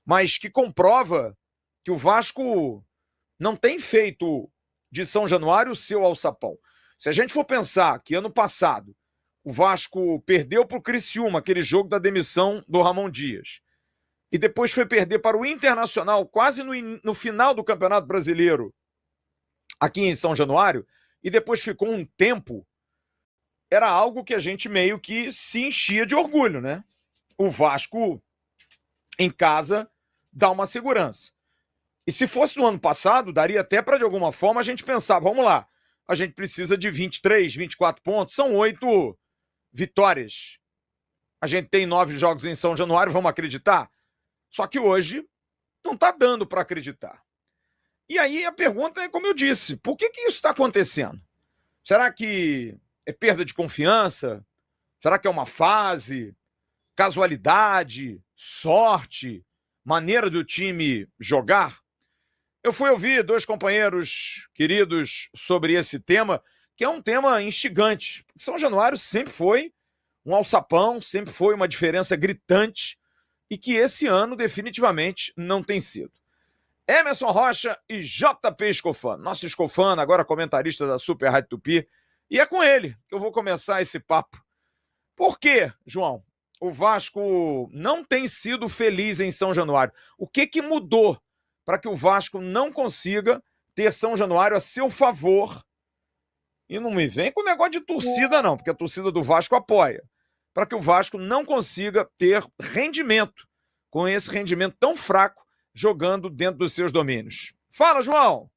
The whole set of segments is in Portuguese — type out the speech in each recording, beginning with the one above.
mas que comprova que o Vasco não tem feito de São Januário o seu alçapão. Se a gente for pensar que ano passado o Vasco perdeu para o Criciúma, aquele jogo da demissão do Ramon Dias, e depois foi perder para o Internacional quase no final do Campeonato Brasileiro, aqui em São Januário, e depois ficou um tempo, era algo que a gente meio que se enchia de orgulho, né? O Vasco, em casa, dá uma segurança. E se fosse no ano passado, daria até para, de alguma forma, a gente pensar, vamos lá, a gente precisa de 23, 24 pontos, são 8 vitórias. A gente tem 9 jogos em São Januário, vamos acreditar? Só que hoje não está dando para acreditar. E aí a pergunta é, como eu disse, por que isso está acontecendo? Será que é perda de confiança? Será que é uma fase? Casualidade? Sorte? Maneira do time jogar? Eu fui ouvir 2 companheiros queridos sobre esse tema, que é um tema instigante. São Januário sempre foi um alçapão, sempre foi uma diferença gritante, e que esse ano definitivamente não tem sido. Emerson Rocha e JP Escofano, nosso Escofano, agora comentarista da Super Rádio Tupi, e é com ele que eu vou começar esse papo. Por quê, João? O Vasco não tem sido feliz em São Januário. O que mudou para que o Vasco não consiga ter São Januário a seu favor? E não me vem com o negócio de torcida não, porque a torcida do Vasco apoia. Para que o Vasco não consiga ter rendimento, com esse rendimento tão fraco, jogando dentro dos seus domínios. Fala, João!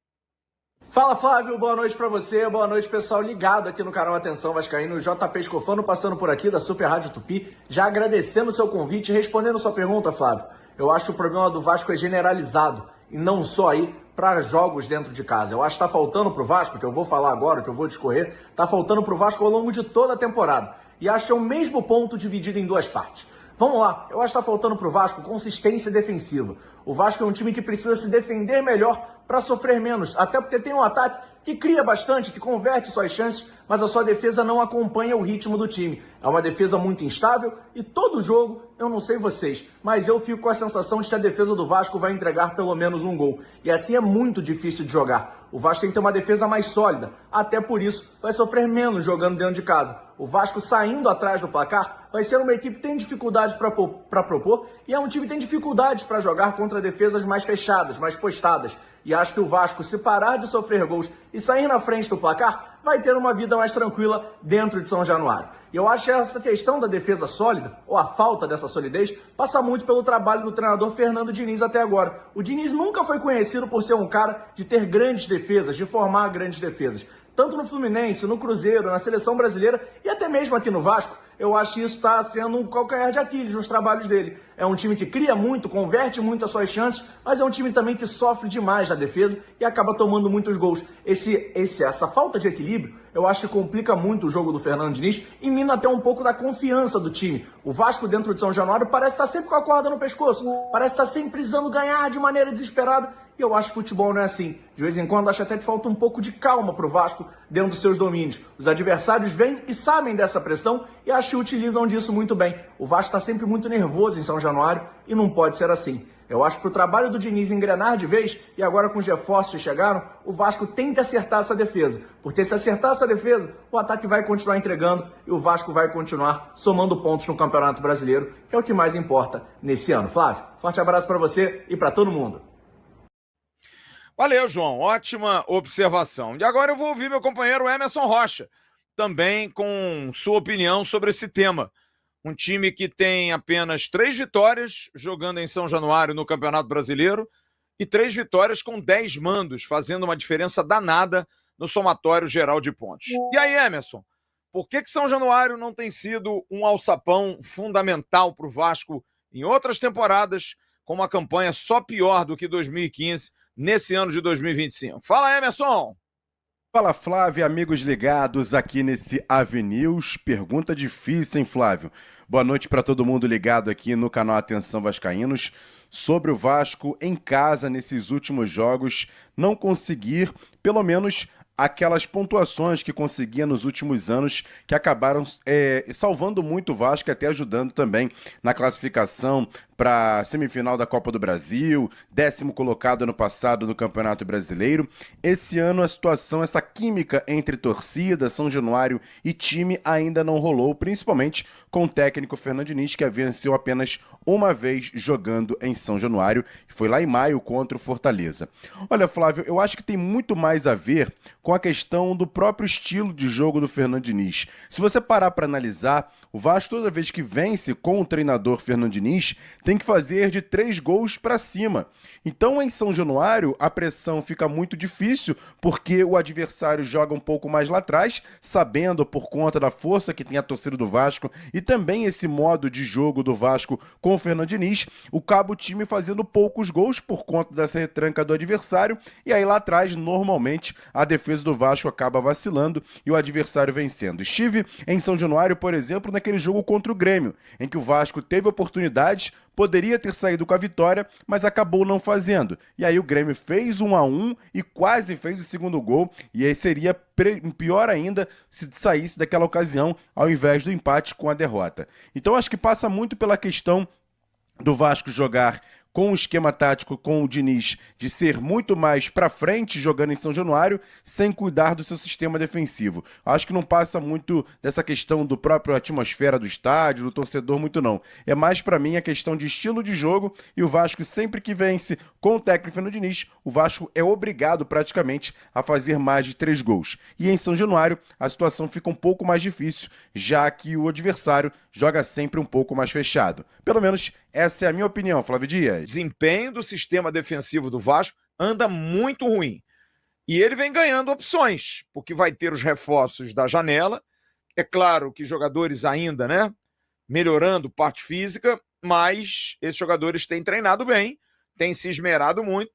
Fala, Flávio, boa noite pra você, boa noite, pessoal ligado aqui no canal Atenção Vascaíno, JP Escofano passando por aqui da Super Rádio Tupi, já agradecendo o seu convite e respondendo sua pergunta, Flávio. Eu acho que o problema do Vasco é generalizado e não só aí para jogos dentro de casa. Eu acho que tá faltando pro Vasco, que eu vou falar agora, que eu vou discorrer, tá faltando pro Vasco ao longo de toda a temporada. E acho que é o mesmo ponto dividido em 2 partes. Vamos lá, eu acho que está faltando para o Vasco consistência defensiva. O Vasco é um time que precisa se defender melhor para sofrer menos, até porque tem um ataque que cria bastante, que converte suas chances, mas a sua defesa não acompanha o ritmo do time. É uma defesa muito instável e todo jogo, eu não sei vocês, mas eu fico com a sensação de que a defesa do Vasco vai entregar pelo menos um gol. E assim é muito difícil de jogar. O Vasco tem que ter uma defesa mais sólida, até por isso vai sofrer menos jogando dentro de casa. O Vasco saindo atrás do placar vai ser uma equipe que tem dificuldades para propor e é um time que tem dificuldades para jogar contra defesas mais fechadas, mais postadas. E acho que o Vasco, se parar de sofrer gols e sair na frente do placar, vai ter uma vida mais tranquila dentro de São Januário. E eu acho que essa questão da defesa sólida, ou a falta dessa solidez, passa muito pelo trabalho do treinador Fernando Diniz até agora. O Diniz nunca foi conhecido por ser um cara de ter grandes defesas, de formar grandes defesas. Tanto no Fluminense, no Cruzeiro, na Seleção Brasileira e até mesmo aqui no Vasco, eu acho que isso está sendo um calcanhar de Aquiles nos trabalhos dele. É um time que cria muito, converte muito as suas chances, mas é um time também que sofre demais na defesa e acaba tomando muitos gols. Essa falta de equilíbrio, eu acho que complica muito o jogo do Fernando Diniz e mina até um pouco da confiança do time. O Vasco dentro de São Januário parece estar sempre com a corda no pescoço, parece estar sempre precisando ganhar de maneira desesperada. E eu acho que futebol não é assim. De vez em quando, acho até que falta um pouco de calma para o Vasco dentro dos seus domínios. Os adversários vêm e sabem dessa pressão e acho que utilizam disso muito bem. O Vasco está sempre muito nervoso em São Januário e não pode ser assim. Eu acho que o trabalho do Diniz engrenar de vez, e agora com os reforços que chegaram, o Vasco tem que acertar essa defesa. Porque se acertar essa defesa, o ataque vai continuar entregando e o Vasco vai continuar somando pontos no Campeonato Brasileiro, que é o que mais importa nesse ano. Flávio, forte abraço para você e para todo mundo. Valeu, João. Ótima observação. E agora eu vou ouvir meu companheiro Emerson Rocha, também com sua opinião sobre esse tema. Um time que tem apenas 3 vitórias jogando em São Januário no Campeonato Brasileiro e 3 vitórias com 10 mandos, fazendo uma diferença danada no somatório geral de pontos. E aí, Emerson, por que São Januário não tem sido um alçapão fundamental para o Vasco em outras temporadas, com uma campanha só pior do que 2015 nesse ano de 2025? Fala, Emerson! Fala, Flávio, amigos ligados aqui nesse AVNews. Pergunta difícil, hein, Flávio? Boa noite para todo mundo ligado aqui no canal Atenção Vascaínos. Sobre o Vasco em casa nesses últimos jogos não conseguir, pelo menos, aquelas pontuações que conseguia nos últimos anos, que acabaram salvando muito o Vasco, até ajudando também na classificação para a semifinal da Copa do Brasil, 10º colocado ano passado no Campeonato Brasileiro. Esse ano a situação, essa química entre torcida, São Januário e time ainda não rolou, principalmente com o técnico Fernando Diniz, que venceu apenas uma vez jogando em São Januário, foi lá em maio contra o Fortaleza. Olha, Flávio, eu acho que tem muito mais a ver com a questão do próprio estilo de jogo do Fernando Diniz. Se você parar para analisar, o Vasco toda vez que vence com o treinador Fernando Diniz, tem que fazer de 3 gols para cima. Então, em São Januário, a pressão fica muito difícil, porque o adversário joga um pouco mais lá atrás, sabendo por conta da força que tem a torcida do Vasco e também esse modo de jogo do Vasco com o Fernando Diniz, acaba o time fazendo poucos gols por conta dessa retranca do adversário, e aí lá atrás, normalmente, a defesa do Vasco acaba vacilando e o adversário vencendo. Estive em São Januário, por exemplo, naquele jogo contra o Grêmio, em que o Vasco teve oportunidades, poderia ter saído com a vitória, mas acabou não fazendo. E aí o Grêmio fez 1-1 e quase fez o segundo gol, e aí seria pior ainda se saísse daquela ocasião ao invés do empate com a derrota. Então acho que passa muito pela questão do Vasco jogar com o esquema tático com o Diniz de ser muito mais para frente jogando em São Januário, sem cuidar do seu sistema defensivo. Acho que não passa muito dessa questão do próprio atmosfera do estádio, do torcedor, muito não. É mais para mim a questão de estilo de jogo, e o Vasco sempre que vence com o técnico Fernando Diniz, o Vasco é obrigado praticamente a fazer mais de 3 gols. E em São Januário a situação fica um pouco mais difícil, já que o adversário joga sempre um pouco mais fechado. Pelo menos essa é a minha opinião, Flávio Dias. Desempenho do sistema defensivo do Vasco anda muito ruim. E ele vem ganhando opções, porque vai ter os reforços da janela. É claro que jogadores ainda, melhorando parte física, mas esses jogadores têm treinado bem, têm se esmerado muito.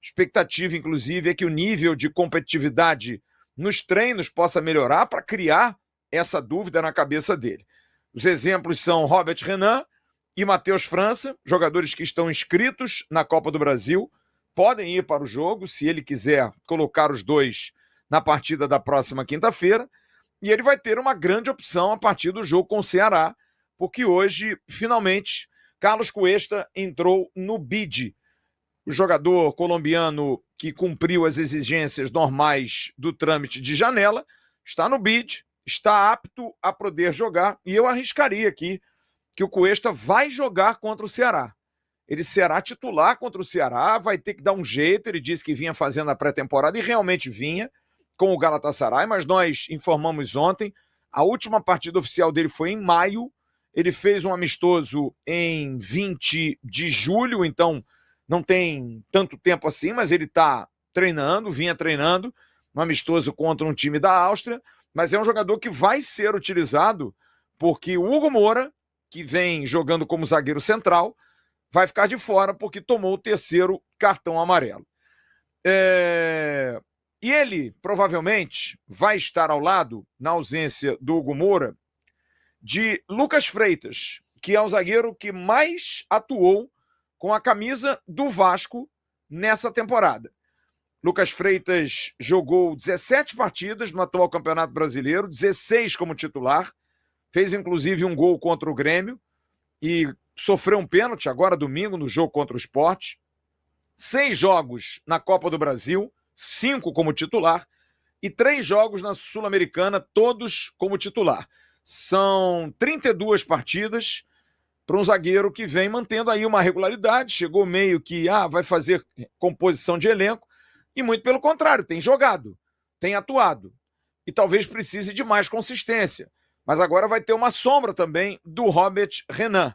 Expectativa, inclusive, é que o nível de competitividade nos treinos possa melhorar para criar essa dúvida na cabeça dele. Os exemplos são Robert Renan e Matheus França, jogadores que estão inscritos na Copa do Brasil, podem ir para o jogo, se ele quiser colocar os dois na partida da próxima quinta-feira, e ele vai ter uma grande opção a partir do jogo com o Ceará, porque hoje, finalmente, Carlos Cuesta entrou no bid. O jogador colombiano que cumpriu as exigências normais do trâmite de janela, está no bid, está apto a poder jogar, e eu arriscaria aqui que o Cuesta vai jogar contra o Ceará. Ele será titular contra o Ceará, vai ter que dar um jeito, ele disse que vinha fazendo a pré-temporada, e realmente vinha, com o Galatasaray, mas nós informamos ontem, a última partida oficial dele foi em maio, ele fez um amistoso em 20 de julho, então não tem tanto tempo assim, mas ele está treinando, vinha treinando, um amistoso contra um time da Áustria, mas é um jogador que vai ser utilizado porque o Hugo Moura, que vem jogando como zagueiro central, vai ficar de fora porque tomou o 3º cartão amarelo. E ele, provavelmente, vai estar ao lado, na ausência do Hugo Moura, de Lucas Freitas, que é o zagueiro que mais atuou com a camisa do Vasco nessa temporada. Lucas Freitas jogou 17 partidas no atual Campeonato Brasileiro, 16 como titular, fez inclusive um gol contra o Grêmio e sofreu um pênalti agora domingo no jogo contra o Sport. 6 jogos na Copa do Brasil, 5 como titular, e 3 jogos na Sul-Americana, todos como titular. São 32 partidas para um zagueiro que vem mantendo aí uma regularidade, chegou meio que vai fazer composição de elenco, e muito pelo contrário, tem jogado, tem atuado, e talvez precise de mais consistência. Mas agora vai ter uma sombra também do Robert Renan.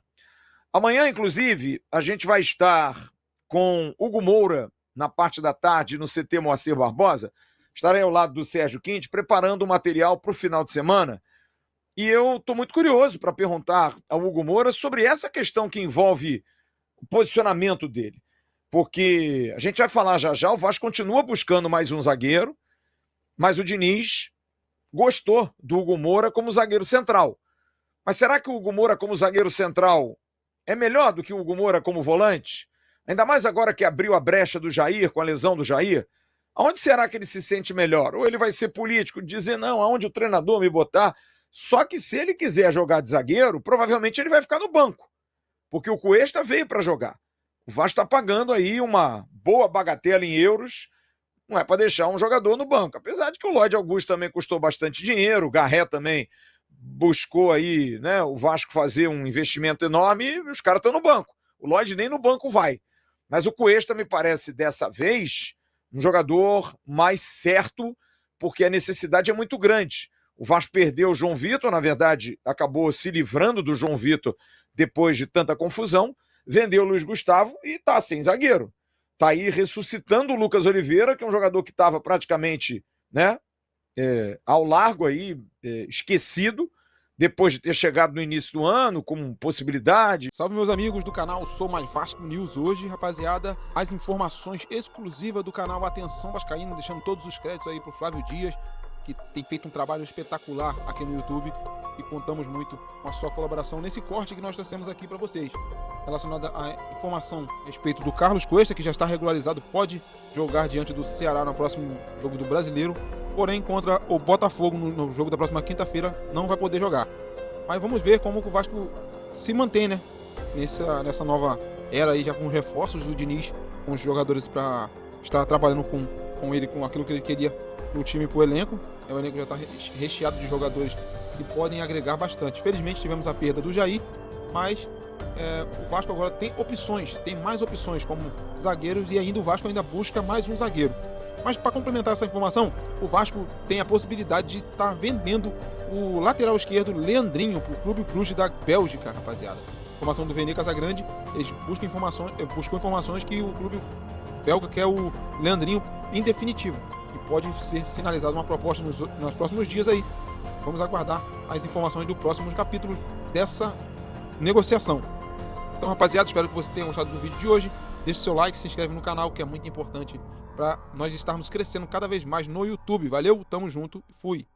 Amanhã, inclusive, a gente vai estar com Hugo Moura na parte da tarde no CT Moacir Barbosa. Estarei ao lado do Sérgio Quinte preparando o material para o final de semana. E eu estou muito curioso para perguntar ao Hugo Moura sobre essa questão que envolve o posicionamento dele. Porque a gente vai falar já, o Vasco continua buscando mais um zagueiro, mas o Diniz gostou do Hugo Moura como zagueiro central. Mas será que o Hugo Moura como zagueiro central é melhor do que o Hugo Moura como volante? Ainda mais agora que abriu a brecha do Jair, com a lesão do Jair. Aonde será que ele se sente melhor? Ou ele vai ser político, dizer não, aonde o treinador me botar? Só que se ele quiser jogar de zagueiro, provavelmente ele vai ficar no banco. porque o Cuesta veio para jogar. O Vasco está pagando aí uma boa bagatela em euros, não é para deixar um jogador no banco. Apesar de que o Lloyd Augusto também custou bastante dinheiro, o Garré também buscou aí, né, o Vasco fazer um investimento enorme e os caras estão no banco. O Lloyd nem no banco vai. Mas o Cuesta me parece, dessa vez, um jogador mais certo, porque a necessidade é muito grande. O Vasco perdeu o João Vitor, na verdade, acabou se livrando do João Vitor depois de tanta confusão, vendeu o Luiz Gustavo e tá sem zagueiro. Tá aí ressuscitando o Lucas Oliveira, que é um jogador que estava praticamente, né, ao largo aí, esquecido, depois de ter chegado no início do ano, com possibilidade. Salve, meus amigos do canal Sou Mais Vasco News. Hoje, rapaziada, as informações exclusivas do canal Atenção Vascaíno, deixando todos os créditos aí pro Flávio Dias, que tem feito um trabalho espetacular aqui no YouTube, e contamos muito com a sua colaboração nesse corte que nós trouxemos aqui para vocês. Relacionada à informação a respeito do Carlos Cuesta, que já está regularizado, pode jogar diante do Ceará no próximo jogo do Brasileiro, porém contra o Botafogo no jogo da próxima quinta-feira não vai poder jogar. Mas vamos ver como o Vasco se mantém, né, nessa nova era aí, já com reforços do Diniz, com os jogadores para estar trabalhando com ele, com aquilo que ele queria no time, pro elenco. O elenco já está recheado de jogadores que podem agregar bastante. Felizmente tivemos a perda do Jair, mas o Vasco agora tem opções, tem mais opções como zagueiros, e ainda o Vasco ainda busca mais um zagueiro. Mas para complementar essa informação, o Vasco tem a possibilidade de estar vendendo o lateral esquerdo Leandrinho para o Clube Bruges da Bélgica, rapaziada. Informação do Vene Casagrande, eles buscam informações que o clube belga quer o Leandrinho em definitivo, e pode ser sinalizada uma proposta nos próximos dias aí. Vamos aguardar as informações do próximo capítulo dessa negociação. Então, rapaziada, espero que você tenha gostado do vídeo de hoje. Deixe seu like, se inscreve no canal, que é muito importante para nós estarmos crescendo cada vez mais no YouTube. Valeu, tamo junto, fui!